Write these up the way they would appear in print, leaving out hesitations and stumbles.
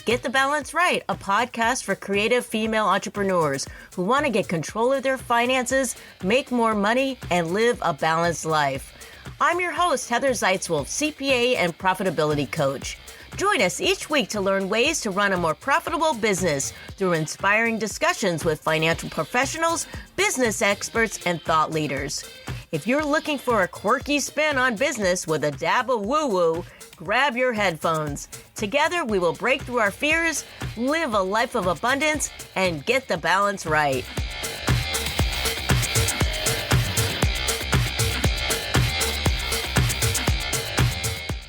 Get the Balance Right, a podcast for creative female entrepreneurs who want to get control of their finances, make more money, and live a balanced life. I'm your host, Heather Zeitzwolf, CPA and profitability coach. Join us each week to learn ways to run a more profitable business through inspiring discussions with financial professionals, business experts, and thought leaders. If you're looking for a quirky spin on business with a dab of woo-woo, grab your headphones. Together, we will break through our fears, live a life of abundance, and get the balance right.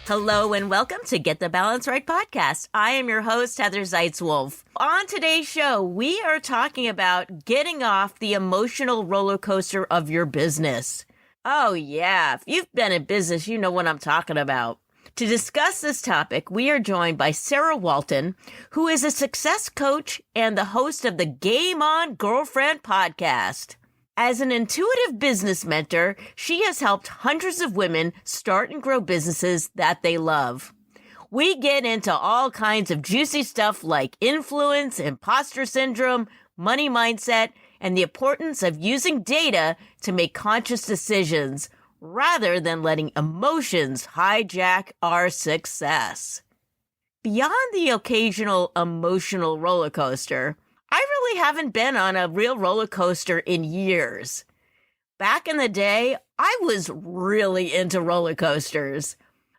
Hello and welcome to Get the Balance Right podcast. I am your host, Heather Zeitzwolf. On today's show, we are talking about getting off the emotional roller coaster of your business. Oh yeah, if you've been in business, you know what I'm talking about. To discuss this topic, we are joined by Sarah Walton, who is a success coach and the host of the Game On Girlfriend podcast. As an intuitive business mentor, she has helped hundreds of women start and grow businesses that they love. We get into all kinds of juicy stuff like influence, imposter syndrome, money mindset, and the importance of using data to make conscious decisions rather than letting emotions hijack our success. Beyond the occasional emotional roller coaster, I really haven't been on a real roller coaster in years. Back in the day, I was really into roller coasters.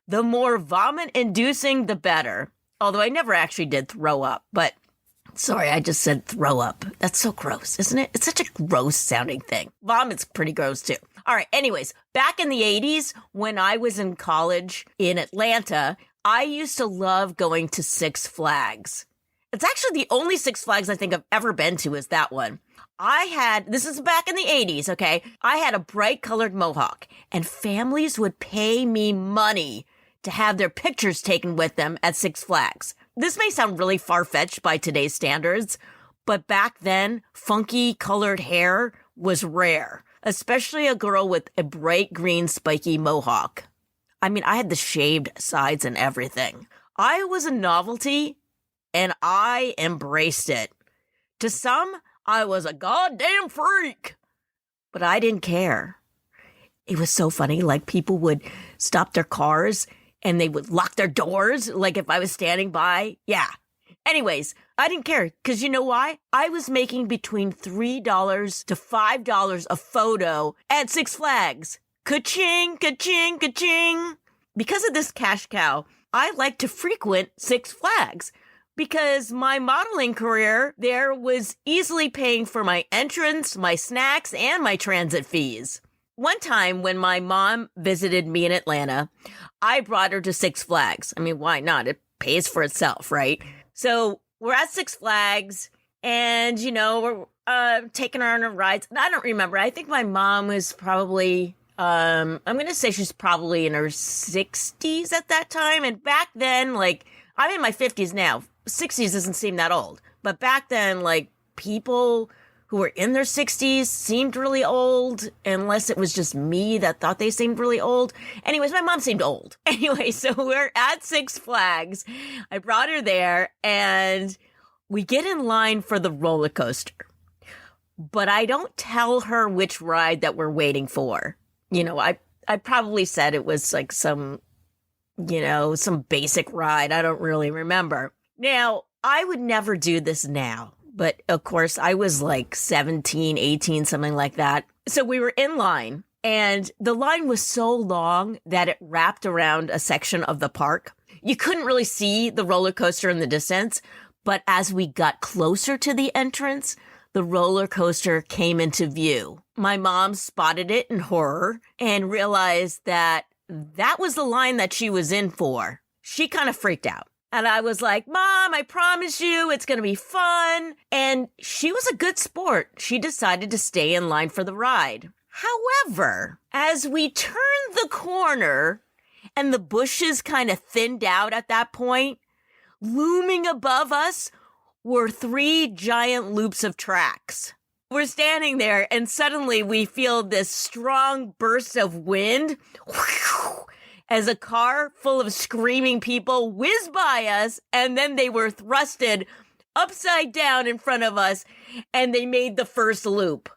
The more vomit-inducing, the better. Although I never actually did throw up, but sorry, I just said throw up. That's so gross, isn't it? It's such a gross-sounding thing. Vomit's pretty gross, too. All right, anyways, back in the 80s, when I was in college in Atlanta, I used to love going to Six Flags. It's actually the only Six Flags I think I've ever been to is that one. This is back in the 80s, okay? I had a bright colored mohawk, and families would pay me money to have their pictures taken with them at Six Flags. This may sound really far-fetched by today's standards, but back then, funky colored hair was rare, especially a girl with a bright green spiky mohawk. I mean, I had the shaved sides and everything. I was a novelty, and I embraced it. To some, I was a goddamn freak, but I didn't care. It was so funny, like people would stop their cars and they would lock their doors, like if I was standing by. Yeah. Anyways, I didn't care, because you know why? I was making between $3 to $5 a photo at Six Flags. Ka-ching, ka-ching, ka-ching. Because of this cash cow, I like to frequent Six Flags, because my modeling career there was easily paying for my entrance, my snacks, and my transit fees. One time when my mom visited me in Atlanta, I brought her to Six Flags. I mean, why not? It pays for itself, right? So we're at Six Flags and, we're taking her on a ride. I don't remember. I think my mom was probably, I'm going to say she's probably in her 60s at that time. And back then, I'm in my 50s now. 60s doesn't seem that old. But back then, people who were in their 60s seemed really old, unless it was just me that thought they seemed really old. Anyways, my mom seemed old. Anyway, so we're at Six Flags. I brought her there, and we get in line for the roller coaster. But I don't tell her which ride that we're waiting for. I probably said it was some basic ride. I don't really remember. Now, I would never do this now, but of course I was 17, 18, something like that. So we were in line, and the line was so long that it wrapped around a section of the park. You couldn't really see the roller coaster in the distance, but as we got closer to the entrance, the roller coaster came into view. My mom spotted it in horror and realized that was the line that she was in for. She kind of freaked out. And I was like, Mom, I promise you it's going to be fun. And she was a good sport. She decided to stay in line for the ride. However, as we turned the corner and the bushes kind of thinned out at that point, looming above us were 3 giant loops of tracks. We're standing there and suddenly we feel this strong burst of wind. as a car full of screaming people whizzed by us, and then they were thrusted upside down in front of us, and they made the first loop.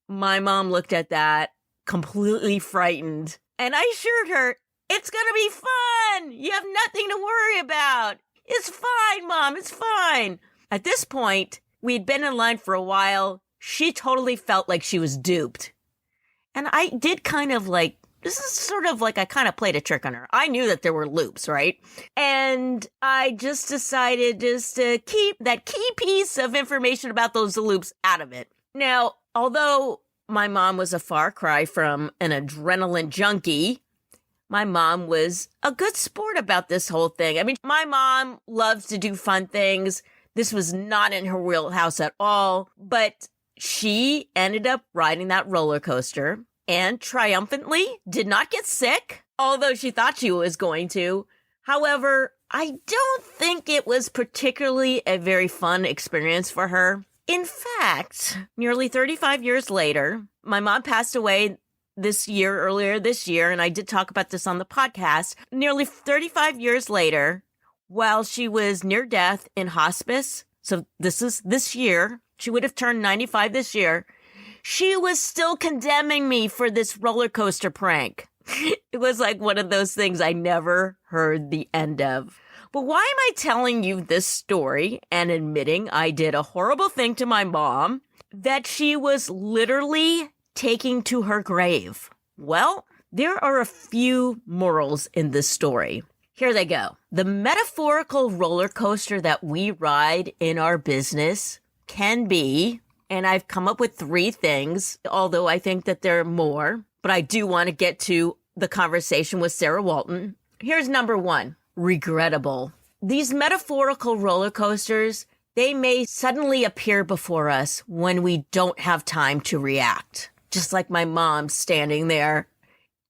My mom looked at that, completely frightened, and I assured her, it's gonna be fun! You have nothing to worry about! It's fine, Mom, it's fine! At this point, we'd been in line for a while. She totally felt like she was duped. And I did kind of like, this is sort of like I kind of played a trick on her. I knew that there were loops, right? And I just decided just to keep that key piece of information about those loops out of it. Now, although my mom was a far cry from an adrenaline junkie, my mom was a good sport about this whole thing. I mean, my mom loves to do fun things. This was not in her wheelhouse at all, but she ended up riding that roller coaster and triumphantly did not get sick, although she thought she was going to. However, I don't think it was particularly a very fun experience for her. In fact, nearly 35 years later, my mom passed away earlier this year, and I did talk about this on the podcast. Nearly 35 years later, while she was near death in hospice, so this is this year, she would have turned 95 this year, she was still condemning me for this roller coaster prank. It was like one of those things I never heard the end of. But why am I telling you this story and admitting I did a horrible thing to my mom that she was literally taking to her grave? Well, there are a few morals in this story. Here they go. The metaphorical roller coaster that we ride in our business can be, and I've come up with 3 things, although I think that there are more, but I do want to get to the conversation with Sarah Walton. Here's number 1, regrettable. These metaphorical roller coasters, they may suddenly appear before us when we don't have time to react. Just like my mom standing there.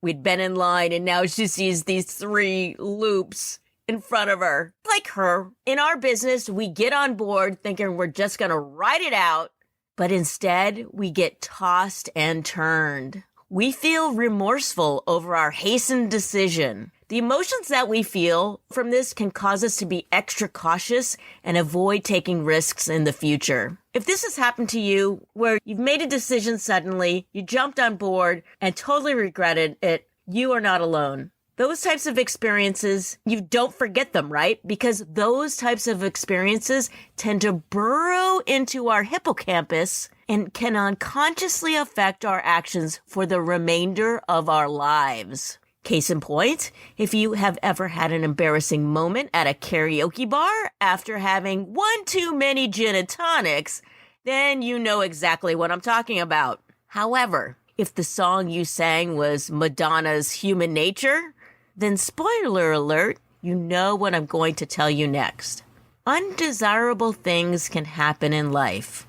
We'd been in line and now she sees these 3 loops in front of her. Like her, in our business, we get on board thinking we're just going to ride it out, but instead we get tossed and turned. We feel remorseful over our hastened decision. The emotions that we feel from this can cause us to be extra cautious and avoid taking risks in the future. If this has happened to you, where you've made a decision suddenly, you jumped on board and totally regretted it, you are not alone. Those types of experiences, you don't forget them, right? Because those types of experiences tend to burrow into our hippocampus and can unconsciously affect our actions for the remainder of our lives. Case in point, if you have ever had an embarrassing moment at a karaoke bar after having one too many gin and tonics, then you know exactly what I'm talking about. However, if the song you sang was Madonna's Human Nature, then spoiler alert, you know what I'm going to tell you next. Undesirable things can happen in life,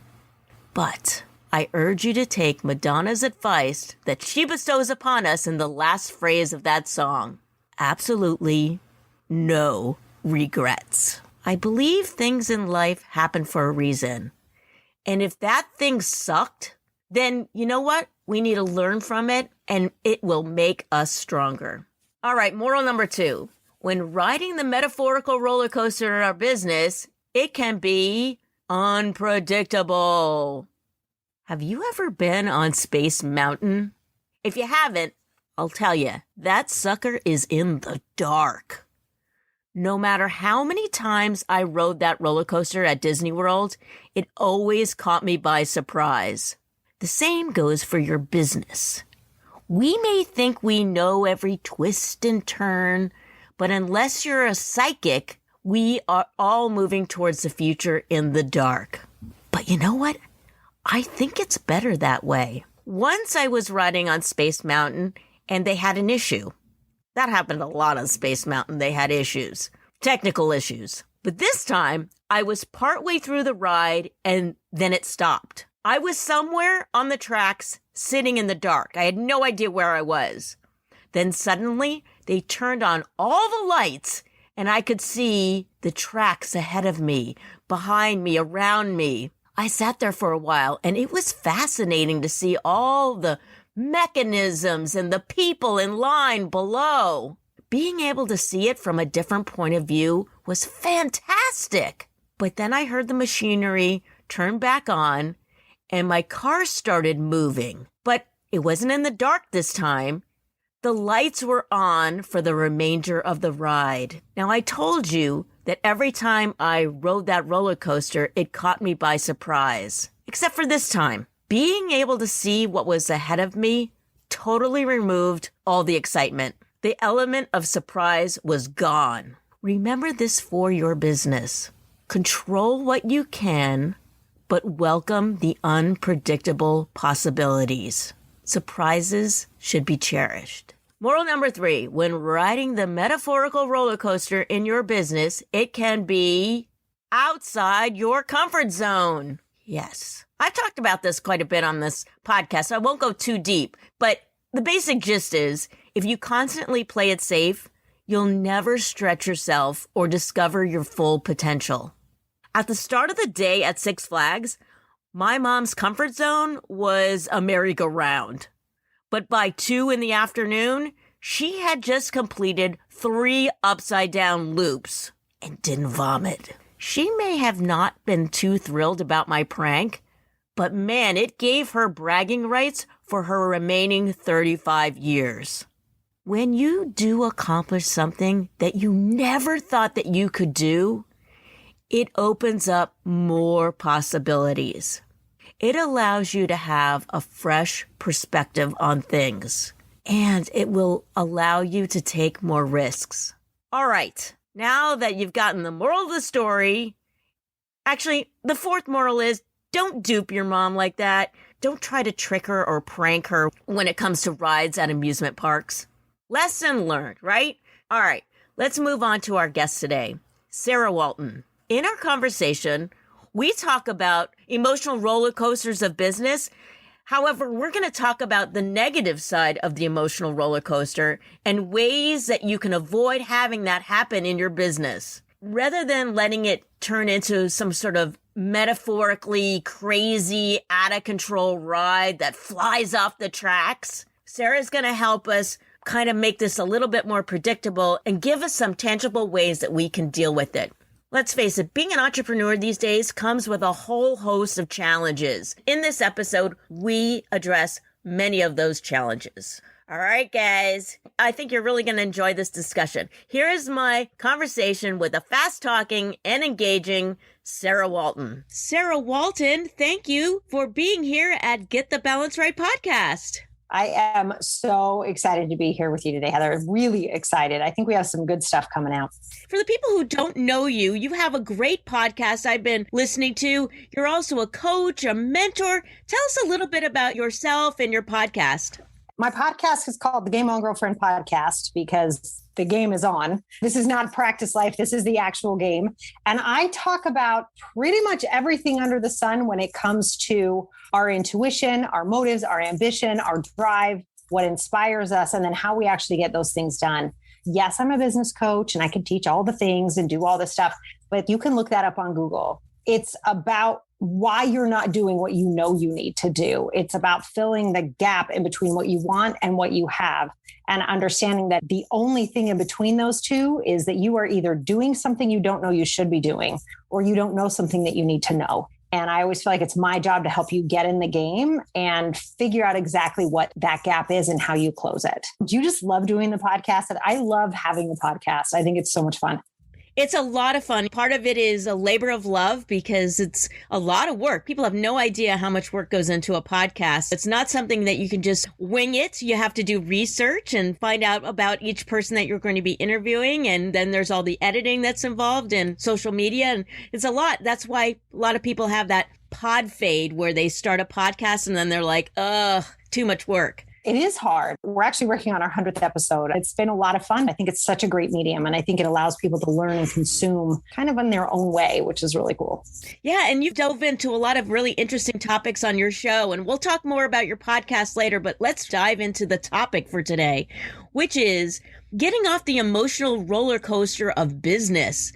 but I urge you to take Madonna's advice that she bestows upon us in the last phrase of that song. Absolutely no regrets. I believe things in life happen for a reason. And if that thing sucked, then you know what? We need to learn from it and it will make us stronger. All right, moral number 2. When riding the metaphorical roller coaster in our business, it can be unpredictable. Have you ever been on Space Mountain? If you haven't, I'll tell you, that sucker is in the dark. No matter how many times I rode that roller coaster at Disney World, it always caught me by surprise. The same goes for your business. We may think we know every twist and turn, but unless you're a psychic, we are all moving towards the future in the dark. But you know what? I think it's better that way. Once I was riding on Space Mountain and they had an issue. That happened a lot on Space Mountain. They had issues, technical issues. But this time I was partway through the ride and then it stopped. I was somewhere on the tracks sitting in the dark. I had no idea where I was. Then suddenly they turned on all the lights and I could see the tracks ahead of me, behind me, around me. I sat there for a while and it was fascinating to see all the mechanisms and the people in line below. being able to see it from a different point of view was fantastic. But then I heard the machinery turn back on and my car started moving. But it wasn't in the dark this time. The lights were on for the remainder of the ride. Now, I told you that every time I rode that roller coaster, it caught me by surprise. Except for this time. Being able to see what was ahead of me totally removed all the excitement. The element of surprise was gone. Remember this for your business. Control what you can, but welcome the unpredictable possibilities. Surprises should be cherished. Moral number 3, when riding the metaphorical roller coaster in your business, it can be outside your comfort zone. Yes. I've talked about this quite a bit on this podcast, so I won't go too deep, but the basic gist is if you constantly play it safe, you'll never stretch yourself or discover your full potential. At the start of the day at Six Flags, my mom's comfort zone was a merry-go-round. But by 2 in the afternoon, she had just completed 3 upside-down loops and didn't vomit. She may have not been too thrilled about my prank, but man, it gave her bragging rights for her remaining 35 years. When you do accomplish something that you never thought that you could do, it opens up more possibilities. It allows you to have a fresh perspective on things, and it will allow you to take more risks. All right, now that you've gotten the moral of the story, actually, the 4th moral is don't dupe your mom like that. Don't try to trick her or prank her when it comes to rides at amusement parks. Lesson learned, right? All right, let's move on to our guest today, Sarah Walton. In our conversation, we talk about emotional roller coasters of business. However, we're going to talk about the negative side of the emotional roller coaster and ways that you can avoid having that happen in your business. Rather than letting it turn into some sort of metaphorically crazy, out of control ride that flies off the tracks, Sarah's going to help us kind of make this a little bit more predictable and give us some tangible ways that we can deal with it. Let's face it, being an entrepreneur these days comes with a whole host of challenges. In this episode, we address many of those challenges. All right, guys, I think you're really going to enjoy this discussion. Here is my conversation with a fast-talking and engaging Sarah Walton. Sarah Walton, thank you for being here at Get the Balance Right podcast. I am so excited to be here with you today, Heather. Really excited. I think we have some good stuff coming out. For the people who don't know you, you have a great podcast I've been listening to. You're also a coach, a mentor. Tell us a little bit about yourself and your podcast. My podcast is called The Game On Girlfriend Podcast because the game is on. This is not practice life. This is the actual game. And I talk about pretty much everything under the sun when it comes to our intuition, our motives, our ambition, our drive, what inspires us, and then how we actually get those things done. Yes, I'm a business coach and I can teach all the things and do all this stuff, but you can look that up on Google. It's about why you're not doing what you know you need to do. It's about filling the gap in between what you want and what you have, and understanding that the only thing in between those two is that you are either doing something you don't know you should be doing, or you don't know something that you need to know. And I always feel like it's my job to help you get in the game and figure out exactly what that gap is and how you close it. Do you just love doing the podcast? And I love having the podcast. I think it's so much fun. It's a lot of fun. Part of it is a labor of love because it's a lot of work. People have no idea how much work goes into a podcast. It's not something that you can just wing it. You have to do research and find out about each person that you're going to be interviewing. And then there's all the editing that's involved in social media. And it's a lot. That's why a lot of people have that pod fade where they start a podcast and then they're like, ugh, too much work. It is hard. We're actually working on our 100th episode. It's been a lot of fun. I think it's such a great medium, and I think it allows people to learn and consume kind of in their own way, which is really cool. Yeah, and you've dove into a lot of really interesting topics on your show, and we'll talk more about your podcast later, but let's dive into the topic for today, which is getting off the emotional roller coaster of business.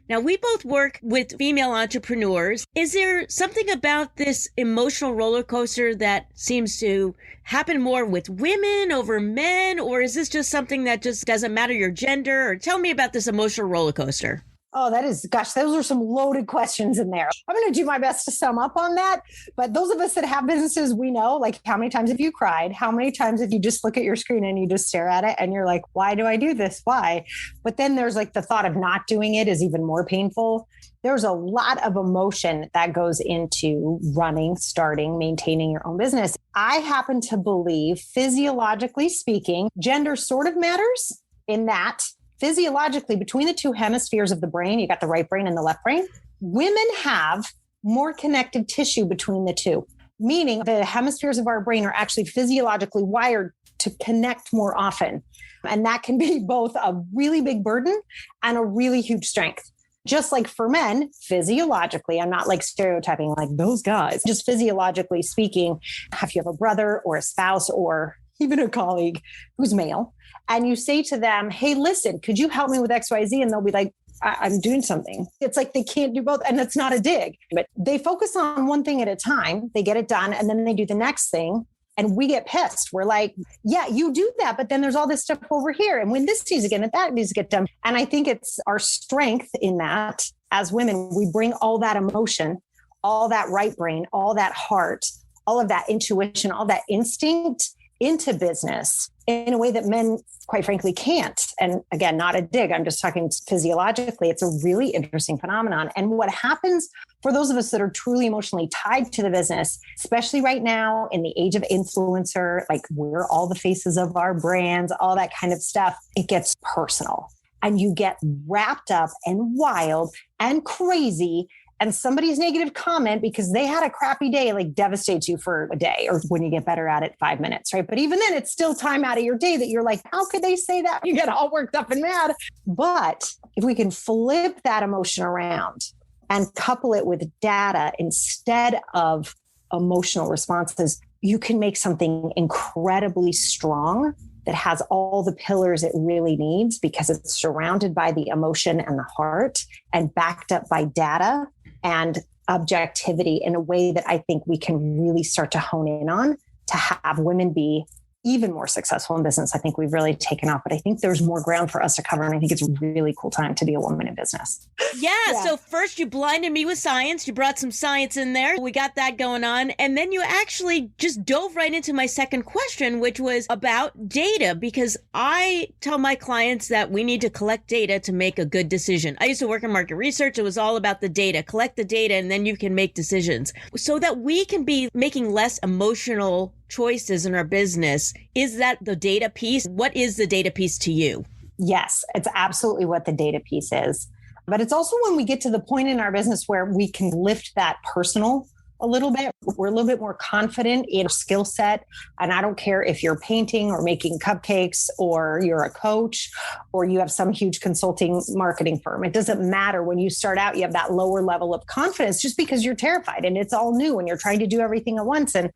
Now, we both work with female entrepreneurs. Is there something about this emotional roller coaster that seems to happen more with women over men? Or is this just something that just doesn't matter your gender? Or tell me about this emotional roller coaster. Oh, those are some loaded questions in there. I'm going to do my best to sum up on that. But those of us that have businesses, we know, like, how many times have you cried? How many times have you just look at your screen and you just stare at it and you're like, why do I do this? Why? But then there's like the thought of not doing it is even more painful. There's a lot of emotion that goes into running, starting, maintaining your own business. I happen to believe, physiologically speaking, gender sort of matters in that physiologically, between the two hemispheres of the brain, you got the right brain and the left brain, women have more connected tissue between the two, meaning the hemispheres of our brain are actually physiologically wired to connect more often. And that can be both a really big burden and a really huge strength. Just like for men, physiologically, I'm not like stereotyping like those guys, just physiologically speaking, if you have a brother or a spouse or even a colleague who's male, and you say to them, hey, listen, could you help me with XYZ? And they'll be like, I'm doing something. It's like they can't do both. And it's not a dig, but they focus on one thing at a time. They get it done. And then they do the next thing. And we get pissed. We're like, yeah, you do that. But then there's all this stuff over here. And when this needs to get done, that needs to get done. And I think it's our strength in that as women, we bring all that emotion, all that right brain, all that heart, all of that intuition, all that instinct into business in a way that men, quite frankly, can't. And again, not a dig. I'm just talking physiologically. It's a really interesting phenomenon. And what happens for those of us that are truly emotionally tied to the business, especially right now in the age of influencer, like we're all the faces of our brands, all that kind of stuff, it gets personal and you get wrapped up and wild and crazy. And somebody's negative comment because they had a crappy day, like devastates you for a day, or when you get better at it, 5 minutes, right? But even then it's still time out of your day that you're like, how could they say that? You get all worked up and mad. But if we can flip that emotion around and couple it with data instead of emotional responses, you can make something incredibly strong that has all the pillars it really needs because it's surrounded by the emotion and the heart and backed up by data and objectivity in a way that I think we can really start to hone in on to have women be even more successful in business. I think we've really taken off, but I think there's more ground for us to cover. And I think it's a really cool time to be a woman in business. Yeah. So first you blinded me with science. You brought some science in there. We got that going on. And then you actually just dove right into my second question, which was about data, because I tell my clients that we need to collect data to make a good decision. I used to work in market research. It was all about the data. Collect the data, and then you can make decisions so that we can be making less emotional choices in our business. Is that the data piece? What is the data piece to you? Yes, it's absolutely what the data piece is. But it's also when we get to the point in our business where we can lift that personal a little bit. We're a little bit more confident in our skill set. And I don't care if you're painting or making cupcakes or you're a coach or you have some huge consulting marketing firm. It doesn't matter. When you start out, you have that lower level of confidence just because you're terrified and it's all new and you're trying to do everything at once. And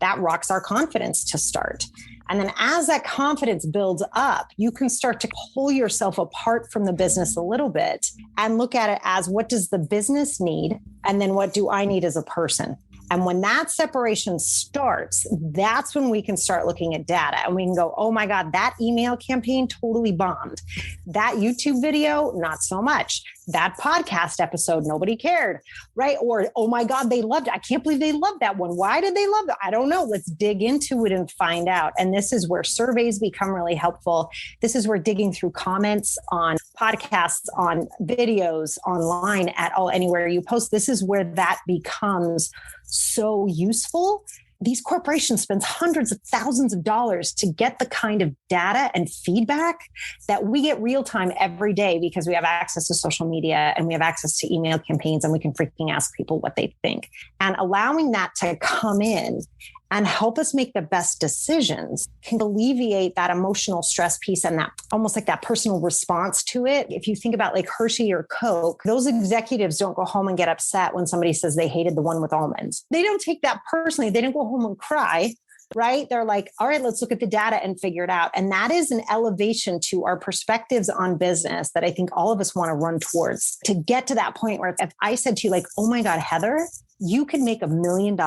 that rocks our confidence to start. And then as that confidence builds up, you can start to pull yourself apart from the business a little bit and look at it as, what does the business need? And then what do I need as a person? And when that separation starts, that's when we can start looking at data and we can go, oh my God, that email campaign totally bombed. That YouTube video, not so much. That podcast episode, nobody cared, right? Or, oh my God, they loved it. I can't believe they loved that one. Why did they love it? I don't know. Let's dig into it and find out. And this is where surveys become really helpful. This is where digging through comments on podcasts, on videos, online, at all, anywhere you post. This is where that becomes so useful. These corporations spend hundreds of thousands of dollars to get the kind of data and feedback that we get real time every day because we have access to social media and we have access to email campaigns and we can freaking ask people what they think. And allowing that to come in and help us make the best decisions can alleviate that emotional stress piece and that almost like that personal response to it. If you think about like Hershey or Coke, those executives don't go home and get upset when somebody says they hated the one with almonds. They don't take that personally. They don't go home and cry. right? They're like, all right, let's look at the data and figure it out. And that is an elevation to our perspectives on business that I think all of us want to run towards, to get to that point where if I said to you like, oh my God, Heather, you can make $1 million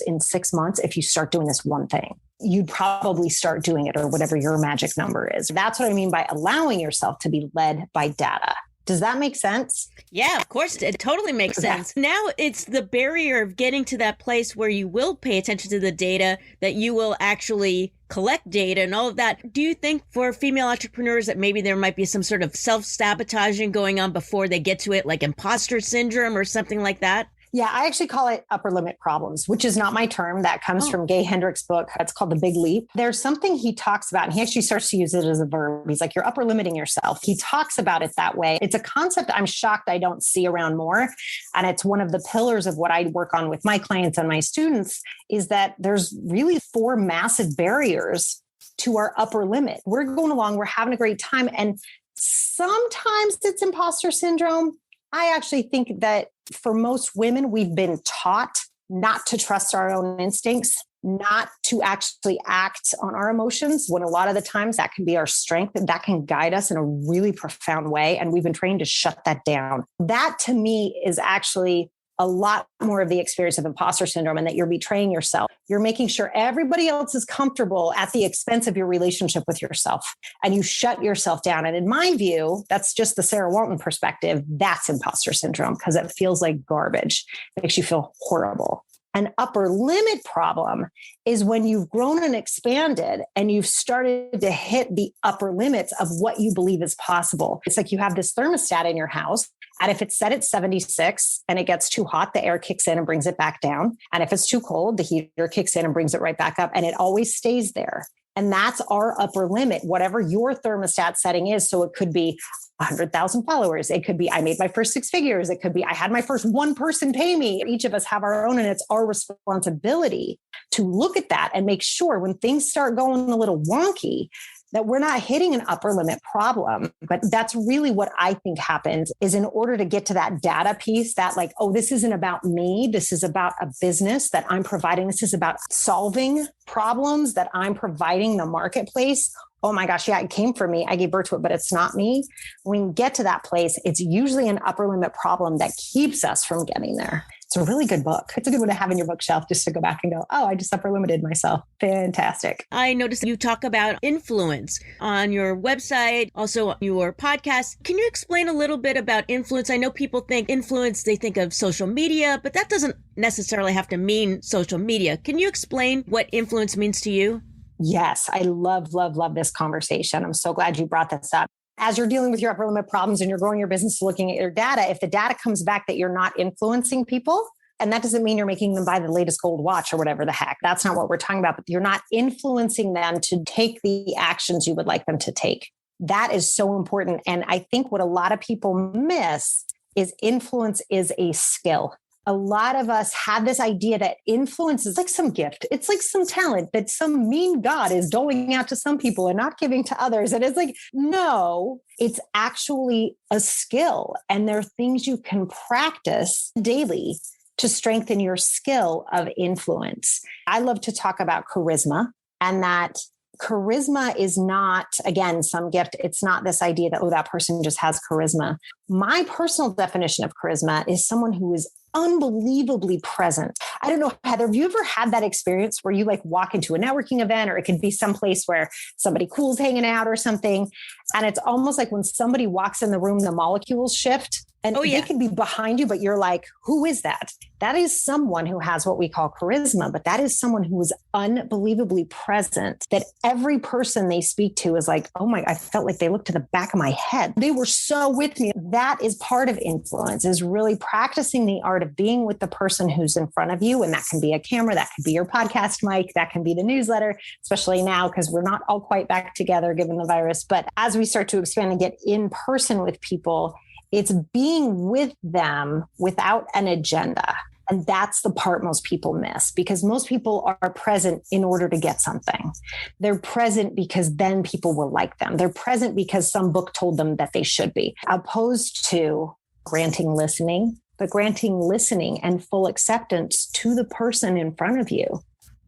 in 6 months if you start doing this one thing. You'd probably start doing it, or whatever your magic number is. That's what I mean by allowing yourself to be led by data. Does that make sense? Yeah, of course. It totally makes sense. Now it's the barrier of getting to that place where you will pay attention to the data, that you will actually collect data and all of that. Do you think for female entrepreneurs that maybe there might be some sort of self-sabotaging going on before they get to it, like imposter syndrome or something like that? Yeah, I actually call it upper limit problems, which is not my term. That comes from Gay Hendricks' book. It's called The Big Leap. There's something he talks about, and he actually starts to use it as a verb. He's like, you're upper limiting yourself. He talks about it that way. It's a concept I'm shocked I don't see around more. And it's one of the pillars of what I work on with my clients and my students, is that there's really 4 massive barriers to our upper limit. We're going along, we're having a great time. And sometimes it's imposter syndrome. I actually think that for most women, we've been taught not to trust our own instincts, not to actually act on our emotions, when a lot of the times that can be our strength and that can guide us in a really profound way. And we've been trained to shut that down. That to me is actually a lot more of the experience of imposter syndrome, and that you're betraying yourself. You're making sure everybody else is comfortable at the expense of your relationship with yourself, and you shut yourself down. And in my view, that's just the Sarah Walton perspective. That's imposter syndrome, because it feels like garbage. It makes you feel horrible. An upper limit problem is when you've grown and expanded and you've started to hit the upper limits of what you believe is possible. It's like you have this thermostat in your house, and if it's set at 76 and it gets too hot, the air kicks in and brings it back down. And if it's too cold, the heater kicks in and brings it right back up, and it always stays there. And that's our upper limit, whatever your thermostat setting is. So it could be 100,000 followers. It could be, I made my first 6 figures. It could be, I had my first 1 person pay me. Each of us have our own, and it's our responsibility to look at that and make sure when things start going a little wonky, that we're not hitting an upper limit problem. But that's really what I think happens, is in order to get to that data piece, that like, oh, this isn't about me. This is about a business that I'm providing. This is about solving problems that I'm providing the marketplace. Oh my gosh, yeah, it came from me. I gave birth to it, but it's not me. When we get to that place, it's usually an upper limit problem that keeps us from getting there. It's a really good book. It's a good one to have in your bookshelf, just to go back and go, oh, I just upper limited myself. Fantastic. I noticed you talk about influence on your website, also on your podcast. Can you explain a little bit about influence? I know people think influence, they think of social media, but that doesn't necessarily have to mean social media. Can you explain what influence means to you? Yes, I love this conversation. I'm so glad you brought this up. As you're dealing with your upper limit problems and you're growing your business, looking at your data, if the data comes back that you're not influencing people, and that doesn't mean you're making them buy the latest gold watch or whatever the heck, that's not what we're talking about, but you're not influencing them to take the actions you would like them to take. That is so important. And I think what a lot of people miss is influence is a skill. A lot of us have this idea that influence is like some gift. It's like some talent that some mean God is doling out to some people and not giving to others. And it's like, no, it's actually a skill. And there are things you can practice daily to strengthen your skill of influence. I love to talk about charisma, and that charisma is not, again, some gift. It's not this idea that, oh, that person just has charisma. My personal definition of charisma is someone who is unbelievably present. I don't know, Heather, have you ever had that experience where you like walk into a networking event, or it could be someplace where somebody cool's hanging out or something, and it's almost like when somebody walks in the room, the molecules shift? And they could be behind you, but you're like, who is that? That is someone who has what we call charisma, but that is someone who is unbelievably present, that every person they speak to is like, oh my, I felt like they looked to the back of my head. They were so with me. That is part of influence, is really practicing the art of being with the person who's in front of you. And that can be a camera, that could be your podcast mic, that can be the newsletter, especially now, because we're not all quite back together given the virus. But as we start to expand and get in person with people, it's being with them without an agenda. And that's the part most people miss, because most people are present in order to get something. They're present because then people will like them. They're present because some book told them that they should be, opposed to granting listening, but granting listening and full acceptance to the person in front of you.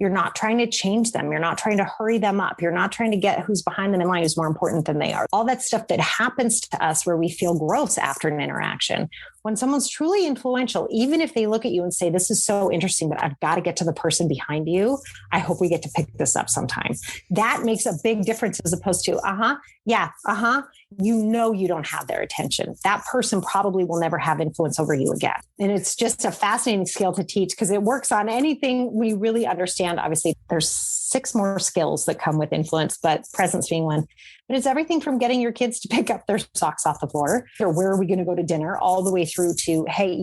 You're not trying to change them. You're not trying to hurry them up. You're not trying to get who's behind them in line is more important than they are. All that stuff that happens to us where we feel gross after an interaction. When someone's truly influential, even if they look at you and say, this is so interesting, but I've got to get to the person behind you. I hope we get to pick this up sometime. That makes a big difference as opposed to, you don't have their attention. That person probably will never have influence over you again. And it's just a fascinating skill to teach because it works on anything we really understand. Obviously, there's 6 more skills that come with influence, but presence being one. But it's everything from getting your kids to pick up their socks off the floor or where are we going to go to dinner, all the way through to, hey,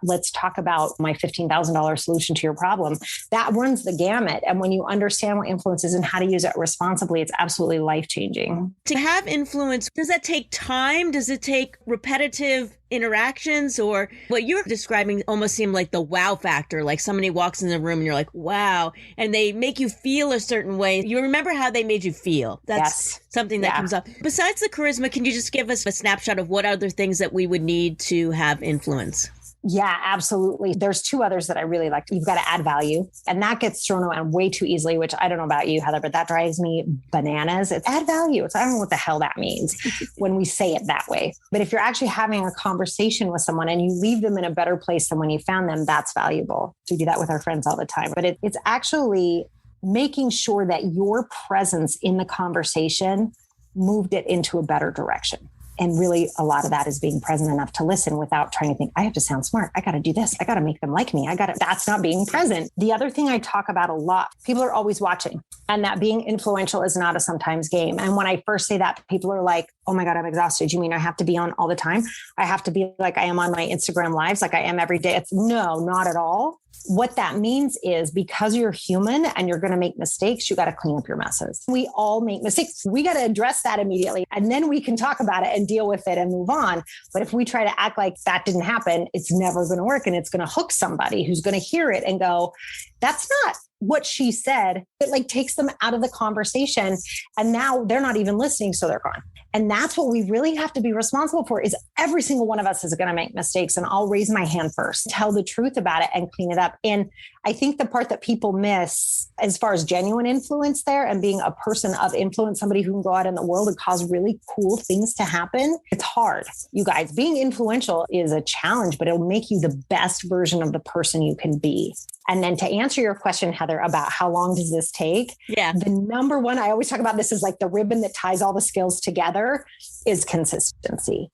let's talk about my $15,000 solution to your problem. That runs the gamut. And when you understand what influence is and how to use it responsibly, it's absolutely life-changing. To have influence, does that take time? Does it take repetitive interactions? Or what you're describing almost seemed like the wow factor, like somebody walks in the room and you're like, wow, and they make you feel a certain way. You remember how they made you feel. That's something that comes up. Besides the charisma, can you just give us a snapshot of what other things that we would need to have influence? Yeah, absolutely. There's 2 others that I really like. You've got to add value. And that gets thrown around way too easily, which I don't know about you, Heather, but that drives me bananas. It's add value. I don't know what the hell that means when we say it that way. But if you're actually having a conversation with someone and you leave them in a better place than when you found them, that's valuable. We do that with our friends all the time. But it's actually making sure that your presence in the conversation moved it into a better direction. And really, a lot of that is being present enough to listen without trying to think, I have to sound smart. I got to do this. I got to make them like me. That's not being present. The other thing I talk about a lot, people are always watching, and that being influential is not a sometimes game. And when I first say that, people are like, oh my God, I'm exhausted. You mean I have to be on all the time? I have to be like I am on my Instagram lives, like I am every day. No, not at all. What that means is because you're human and you're going to make mistakes, you got to clean up your messes. We all make mistakes. We got to address that immediately. And then we can talk about it and deal with it and move on. But if we try to act like that didn't happen, it's never going to work. And it's going to hook somebody who's going to hear it and go, that's not what she said. It takes them out of the conversation. And now they're not even listening. So they're gone. And that's what we really have to be responsible for is every single one of us is going to make mistakes. And I'll raise my hand first, tell the truth about it and clean it up. And I think the part that people miss as far as genuine influence there and being a person of influence, somebody who can go out in the world and cause really cool things to happen. It's hard. You guys, being influential is a challenge, but it'll make you the best version of the person you can be. And then to answer your question, Heather, about how long does this take? Yeah. The number one, I always talk about this is like the ribbon that ties all the skills together is consistency.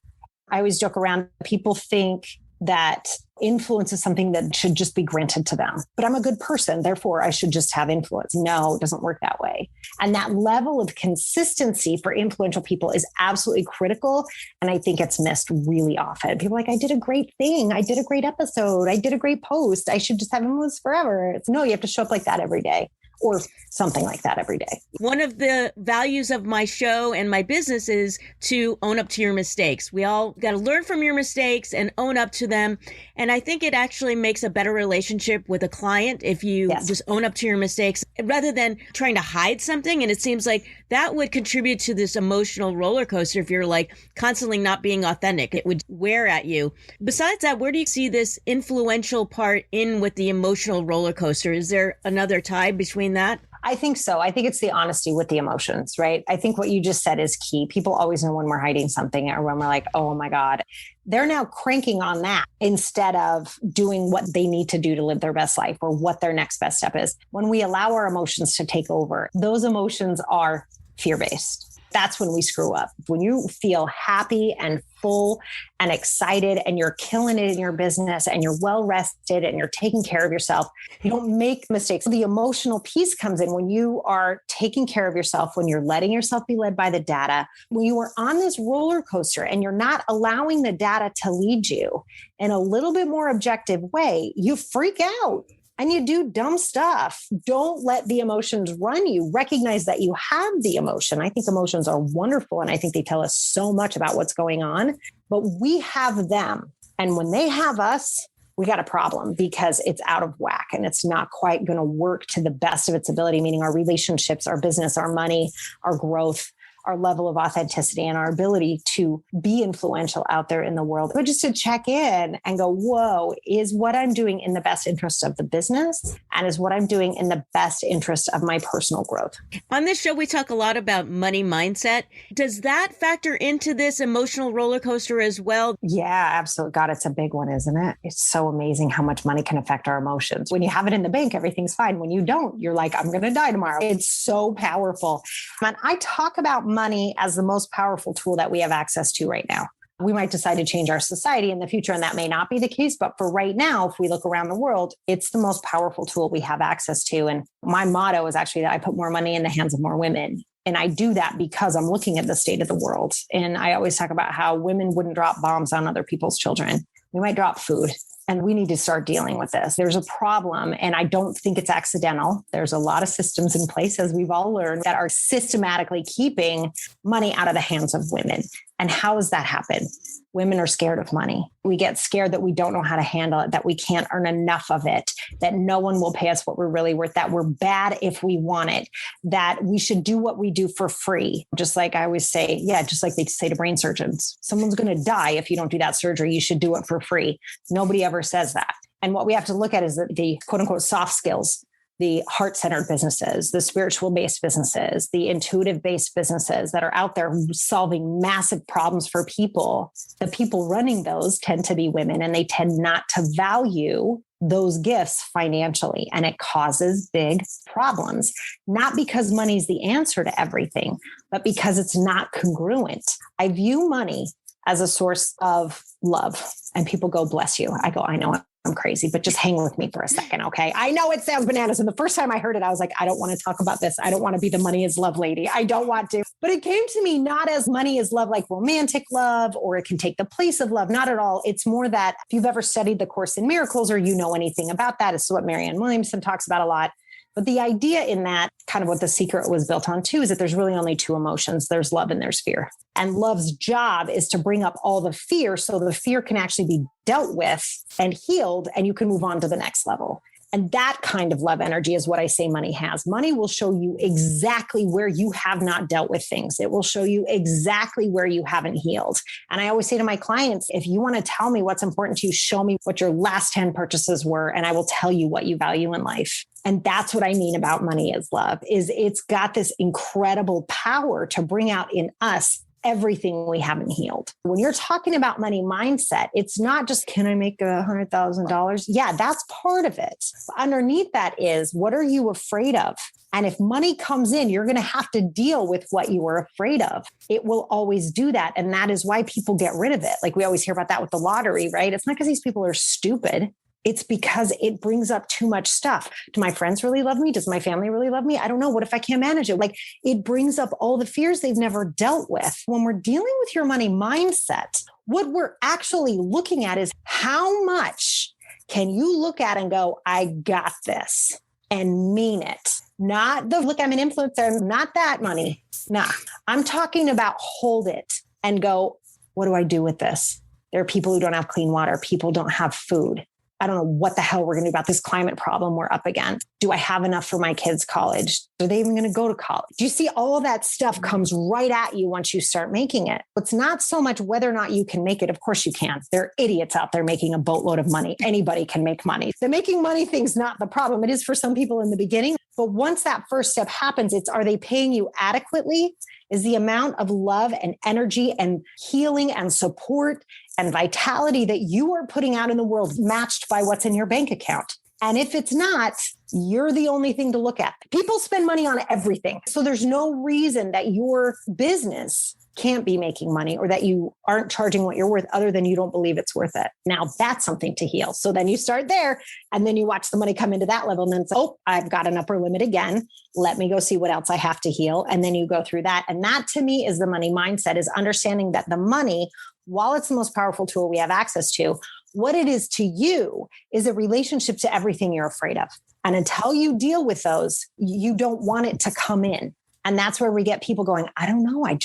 I always joke around. People think that influence is something that should just be granted to them. But I'm a good person, therefore I should just have influence. No, it doesn't work that way. And that level of consistency for influential people is absolutely critical. And I think it's missed really often. People are like, I did a great thing. I did a great episode. I did a great post. I should just have influence forever. No, you have to show up like that every day. Or something like that every day. One of the values of my show and my business is to own up to your mistakes. We all got to learn from your mistakes and own up to them. And I think it actually makes a better relationship with a client if you just own up to your mistakes rather than trying to hide something. And it seems like that would contribute to this emotional roller coaster if you're like constantly not being authentic. It would wear at you. Besides that, where do you see this influential part in with the emotional roller coaster? Is there another tie between that? I think so. I think it's the honesty with the emotions, right? I think what you just said is key. People always know when we're hiding something or when we're like, oh my God, they're now cranking on that instead of doing what they need to do to live their best life or what their next best step is. When we allow our emotions to take over, those emotions are fear-based. That's when we screw up. When you feel happy and full and excited and you're killing it in your business and you're well rested and you're taking care of yourself, you don't make mistakes. The emotional piece comes in when you are taking care of yourself, when you're letting yourself be led by the data, when you are on this roller coaster and you're not allowing the data to lead you in a little bit more objective way, you freak out. And you do dumb stuff. Don't let the emotions run you. Recognize that you have the emotion. I think emotions are wonderful. And I think they tell us so much about what's going on, but we have them. And when they have us, we got a problem because it's out of whack and it's not quite going to work to the best of its ability, meaning our relationships, our business, our money, our growth, our level of authenticity and our ability to be influential out there in the world. But just to check in and go, whoa, is what I'm doing in the best interest of the business? And is what I'm doing in the best interest of my personal growth? On this show, we talk a lot about money mindset. Does that factor into this emotional roller coaster as well? Yeah, absolutely. God, it's a big one, isn't it? It's so amazing how much money can affect our emotions. When you have it in the bank, everything's fine. When you don't, you're like, I'm going to die tomorrow. It's so powerful. And I talk about money as the most powerful tool that we have access to right now. We might decide to change our society in the future, and that may not be the case. But for right now, if we look around the world, it's the most powerful tool we have access to. And my motto is actually that I put more money in the hands of more women. And I do that because I'm looking at the state of the world. And I always talk about how women wouldn't drop bombs on other people's children. We might drop food. And we need to start dealing with this. There's a problem, and I don't think it's accidental. There's a lot of systems in place, as we've all learned, that are systematically keeping money out of the hands of women. And how does that happen? Women are scared of money. We get scared that we don't know how to handle it, that we can't earn enough of it, that no one will pay us what we're really worth, that we're bad if we want it, that we should do what we do for free. Just like I always say, just like they say to brain surgeons, someone's going to die if you don't do that surgery. You should do it for free. Nobody ever says that. And what we have to look at is the quote unquote soft skills, the heart-centered businesses, the spiritual-based businesses, the intuitive-based businesses that are out there solving massive problems for people. The people running those tend to be women, and they tend not to value those gifts financially. And it causes big problems, not because money's the answer to everything, but because it's not congruent. I view money as a source of love. And people go, bless you. I go, I know I'm crazy, but just hang with me for a second. Okay. I know it sounds bananas. And the first time I heard it, I was like, I don't want to talk about this. I don't want to be the money is love lady. I don't want to, but it came to me not as money is love, like romantic love, or it can take the place of love. Not at all. It's more that if you've ever studied the Course in Miracles, or you know anything about that, it's what Marianne Williamson talks about a lot. But the idea in that, kind of what The Secret was built on too, is that there's really only two emotions. There's love and there's fear. And love's job is to bring up all the fear so the fear can actually be dealt with and healed, and you can move on to the next level. And that kind of love energy is what I say money has. Money will show you exactly where you have not dealt with things. It will show you exactly where you haven't healed. And I always say to my clients, if you want to tell me what's important to you, show me what your last 10 purchases were, and I will tell you what you value in life. And that's what I mean about money is love, is it's got this incredible power to bring out in us everything we haven't healed. When you're talking about money mindset, it's not just, can I make $100,000? Yeah, that's part of it. But underneath that is, what are you afraid of? And if money comes in, you're going to have to deal with what you were afraid of. It will always do that. And that is why people get rid of it. Like we always hear about that with the lottery, right? It's not because these people are stupid. It's because it brings up too much stuff. Do my friends really love me? Does my family really love me? I don't know. What if I can't manage it? Like, it brings up all the fears they've never dealt with. When we're dealing with your money mindset, what we're actually looking at is how much can you look at and go, I got this, and mean it. Not the, look, I'm an influencer, not that money. Nah, I'm talking about hold it and go, what do I do with this? There are people who don't have clean water. People don't have food. I don't know what the hell we're going to do about this climate problem we're up against. Do I have enough for my kids' college? Are they even going to go to college? Do you see all that stuff comes right at you once you start making it? It's not so much whether or not you can make it. Of course you can. There are idiots out there making a boatload of money. Anybody can make money. The making money thing's not the problem. It is for some people in the beginning. But once that first step happens, it's, are they paying you adequately? Is the amount of love and energy and healing and support and vitality that you are putting out in the world matched by what's in your bank account? And if it's not, you're the only thing to look at. People spend money on everything. So there's no reason that your business can't be making money or that you aren't charging what you're worth other than you don't believe it's worth it. Now that's something to heal. So then you start there and then you watch the money come into that level and then it's, oh, I've got an upper limit again. Let me go see what else I have to heal. And then you go through that. And that to me is the money mindset, is understanding that the money, while it's the most powerful tool we have access to, what it is to you is a relationship to everything you're afraid of. And until you deal with those, you don't want it to come in. And that's where we get people going, I don't know, I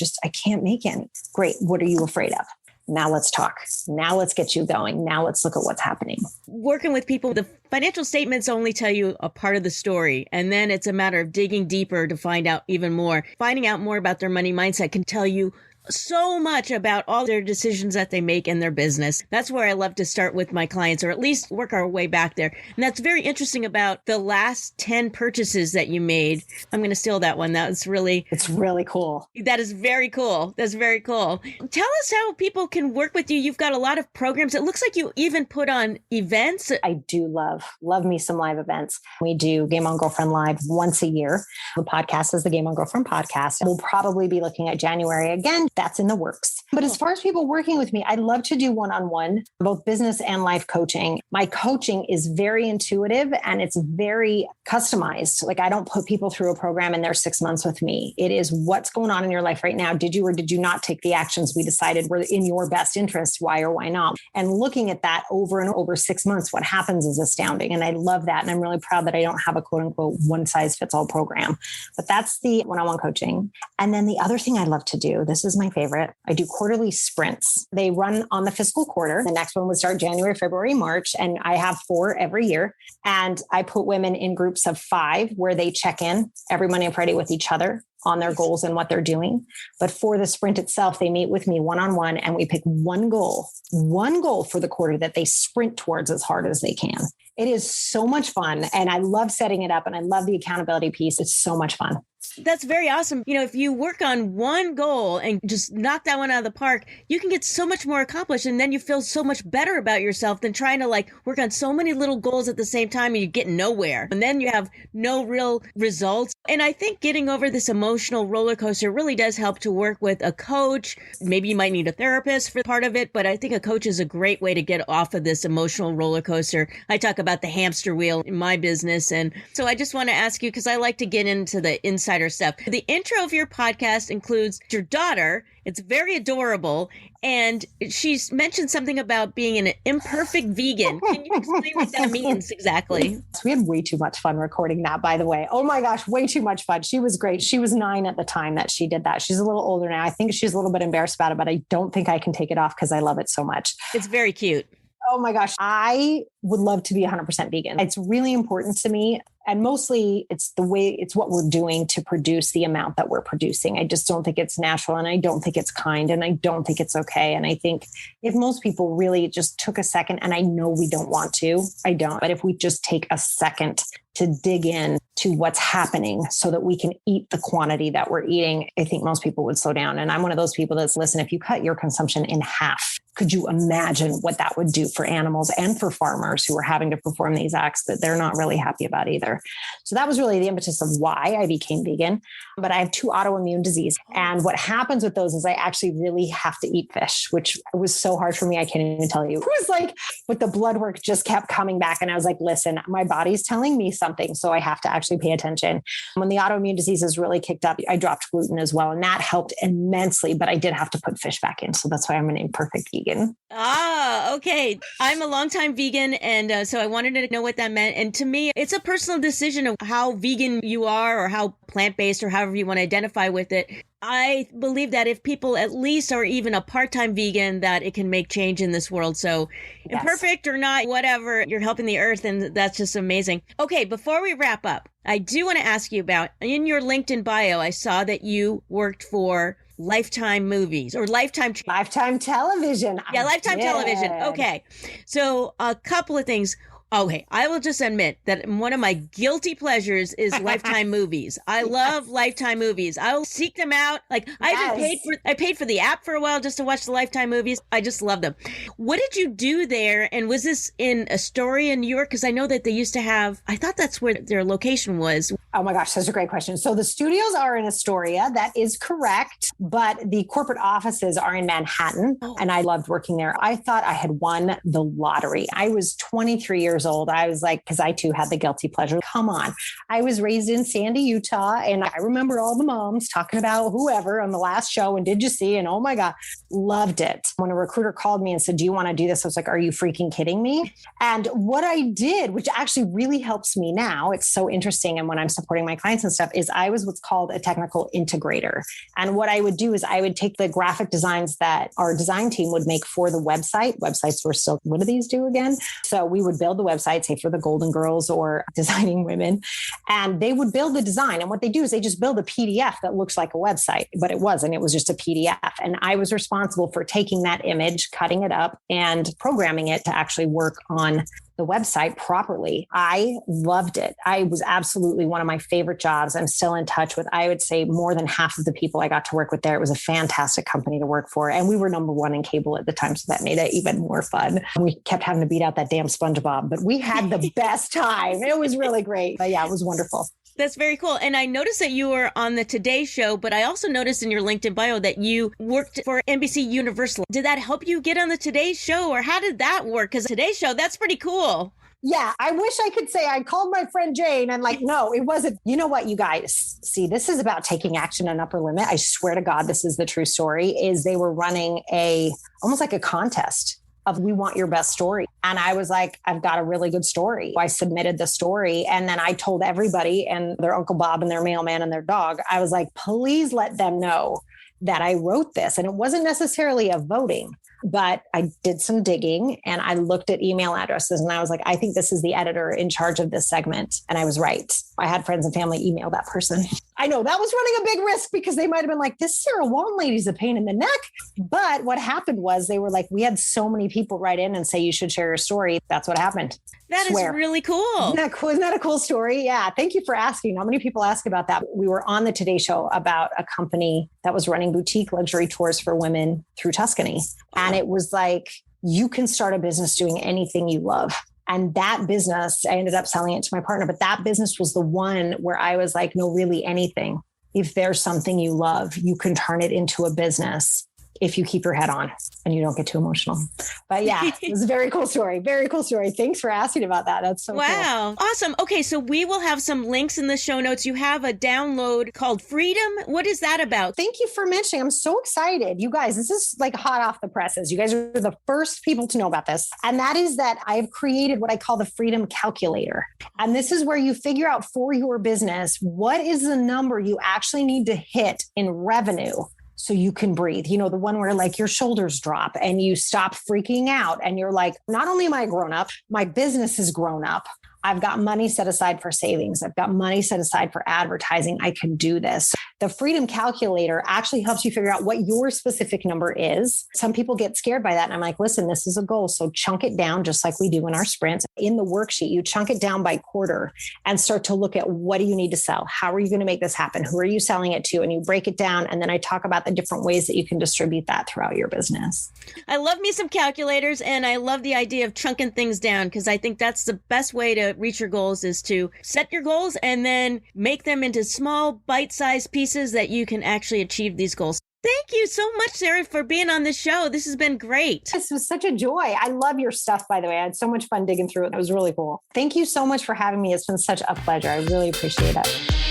can't make any. Great. What are you afraid of? Now let's talk. Now let's get you going. Now let's look at what's happening. Working with people, the financial statements only tell you a part of the story. And then it's a matter of digging deeper to find out even more. Finding out more about their money mindset can tell you so much about all their decisions that they make in their business. That's where I love to start with my clients, or at least work our way back there. And that's very interesting about the last 10 purchases that you made. I'm going to steal that one. It's really cool. That is very cool. That's very cool. Tell us how people can work with you. You've got a lot of programs. It looks like you even put on events. I do love me some live events. We do Game On Girlfriend Live once a year. The podcast is the Game On Girlfriend podcast. We'll probably be looking at January again. That's in the works. But as far as people working with me, I love to do one-on-one, both business and life coaching. My coaching is very intuitive and it's very customized. Like I don't put people through a program and they're 6 months with me. It is what's going on in your life right now. Did you or did you not take the actions we decided were in your best interest? Why or why not? And looking at that over and over 6 months, what happens is astounding. And I love that. And I'm really proud that I don't have a quote unquote one size fits all program. But that's the one-on-one coaching. And then the other thing I love to do, this is my favorite. I do quarterly sprints. They run on the fiscal quarter. The next one would start January, February, March. And I have 4 every year. And I put women in groups of 5 where they check in every Monday and Friday with each other on their goals and what they're doing. But for the sprint itself, they meet with me one-on-one and we pick one goal for the quarter that they sprint towards as hard as they can. It is so much fun. And I love setting it up and I love the accountability piece. It's so much fun. That's very awesome. You know, if you work on one goal and just knock that one out of the park, you can get so much more accomplished. And then you feel so much better about yourself than trying to work on so many little goals at the same time and you get nowhere. And then you have no real results. And I think getting over this emotional roller coaster really does help to work with a coach. Maybe you might need a therapist for part of it, but I think a coach is a great way to get off of this emotional roller coaster. I talk about the hamster wheel in my business. And so I just want to ask you, because I like to get into the insider stuff. The intro of your podcast includes your daughter. It's very adorable. And she's mentioned something about being an imperfect vegan. Can you explain what that means exactly? We had way too much fun recording that, by the way. Oh my gosh, way too much fun. She was great. She was 9 at the time that she did that. She's a little older now. I think she's a little bit embarrassed about it, but I don't think I can take it off because I love it so much. It's very cute. Oh my gosh. I would love to be 100% vegan. It's really important to me. And mostly it's what we're doing to produce the amount that we're producing. I just don't think it's natural and I don't think it's kind and I don't think it's okay. And I think if most people really just took a second, and I know we don't want to, I don't, but if we just take a second to dig in to what's happening so that we can eat the quantity that we're eating, I think most people would slow down. And I'm one of those people that's, listen, if you cut your consumption in half, could you imagine what that would do for animals and for farmers who are having to perform these acts that they're not really happy about either? So that was really the impetus of why I became vegan. But I have 2 autoimmune diseases. And what happens with those is I actually really have to eat fish, which was so hard for me. I can't even tell you. It was like, but the blood work just kept coming back. And I was like, listen, my body's telling me something. So I have to actually pay attention. When the autoimmune diseases really kicked up, I dropped gluten as well. And that helped immensely, but I did have to put fish back in. So that's why I'm an imperfect vegan. Ah, okay. I'm a longtime vegan. And so I wanted to know what that meant. And to me, it's a personal decision of how vegan you are or how plant-based or however you want to identify with it. I believe that if people at least are even a part-time vegan, that it can make change in this world. So yes. Imperfect or not, whatever, you're helping the earth. And that's just amazing. Okay, before we wrap up, I do want to ask you about, in your LinkedIn bio, I saw that you worked for Lifetime Movies or Lifetime Television. Yeah, Lifetime Television. Okay. So a couple of things. Okay, I will just admit that one of my guilty pleasures is Lifetime movies. I love Lifetime movies. I'll seek them out. Like I paid for the app for a while just to watch the Lifetime movies. I just love them. What did you do there? And was this in Astoria, New York? Because I know that they used to have, I thought that's where their location was. Oh my gosh, that's a great question. So the studios are in Astoria. That is correct. But the corporate offices are in Manhattan. And I loved working there. I thought I had won the lottery. I was 23 years years old, I was like, because I too had the guilty pleasure. Come on. I was raised in Sandy, Utah. And I remember all the moms talking about whoever on the last show. And did you see? And oh my God, loved it. When a recruiter called me and said, do you want to do this? I was like, are you freaking kidding me? And what I did, which actually really helps me now, it's so interesting. And when I'm supporting my clients and stuff, is I was what's called a technical integrator. And what I would do is I would take the graphic designs that our design team would make for the website. Websites were still, what do these do again? So we would build the website, say for the Golden Girls or Designing Women, and they would build the design. And what they do is they just build a PDF that looks like a website, but it wasn't. It was just a PDF. And I was responsible for taking that image, cutting it up, and programming it to actually work on the website properly. I loved it. I was absolutely one of my favorite jobs. I'm still in touch with, I would say, more than half of the people I got to work with there. It was a fantastic company to work for. And we were number one in cable at the time. So that made it even more fun. We kept having to beat out that damn SpongeBob, but we had the best time. It was really great. But yeah, it was wonderful. That's very cool. And I noticed that you were on the Today Show, but I also noticed in your LinkedIn bio that you worked for NBC Universal. Did that help you get on the Today Show, or how did that work? Because Today Show, that's pretty cool. Yeah, I wish I could say I called my friend Jane and like, no, it wasn't. You know what, you guys, see, this is about taking action and upper limit. I swear to God, this is the true story, is they were running almost like a contest of we want your best story. And I was like, I've got a really good story. I submitted the story. And then I told everybody and their Uncle Bob and their mailman and their dog, I was like, please let them know that I wrote this. And it wasn't necessarily a voting, but I did some digging and I looked at email addresses and I was like, I think this is the editor in charge of this segment. And I was right. I had friends and family email that person. I know that was running a big risk because they might've been like, this Sarah Walton lady's a pain in the neck. But what happened was they were like, we had so many people write in and say, you should share your story. That's what happened. That is really cool. Isn't that cool? Isn't that a cool story? Yeah. Thank you for asking. Not many people ask about that. We were on the Today Show about a company that was running boutique luxury tours for women through Tuscany. And it was like, you can start a business doing anything you love. And that business, I ended up selling it to my partner, but that business was the one where I was like, no, really anything. If there's something you love, you can turn it into a business if you keep your head on and you don't get too emotional. But yeah, it was a very cool story. Very cool story. Thanks for asking about that. That's so wow. Cool. Awesome. Okay. So we will have some links in the show notes. You have a download called Freedom. What is that about? Thank you for mentioning. I'm so excited. You guys, this is like hot off the presses. You guys are the first people to know about this. And that is that I've created what I call the Freedom Calculator. And this is where you figure out for your business, what is the number you actually need to hit in revenue so you can breathe. You know, the one where like your shoulders drop and you stop freaking out and you're like, not only am I grown up, my business has grown up. I've got money set aside for savings. I've got money set aside for advertising. I can do this. The Freedom Calculator actually helps you figure out what your specific number is. Some people get scared by that. And I'm like, listen, this is a goal. So chunk it down just like we do in our sprints. In the worksheet, you chunk it down by quarter and start to look at what do you need to sell? How are you going to make this happen? Who are you selling it to? And you break it down. And then I talk about the different ways that you can distribute that throughout your business. I love me some calculators. And I love the idea of chunking things down because I think that's the best way to reach your goals is to set your goals and then make them into small bite-sized pieces that you can actually achieve these goals. Thank you so much, Sarah, for being on the show. This has been great. This was such a joy. I love your stuff, by the way. I had so much fun digging through it. It was really cool. Thank you so much for having me. It's been such a pleasure. I really appreciate it.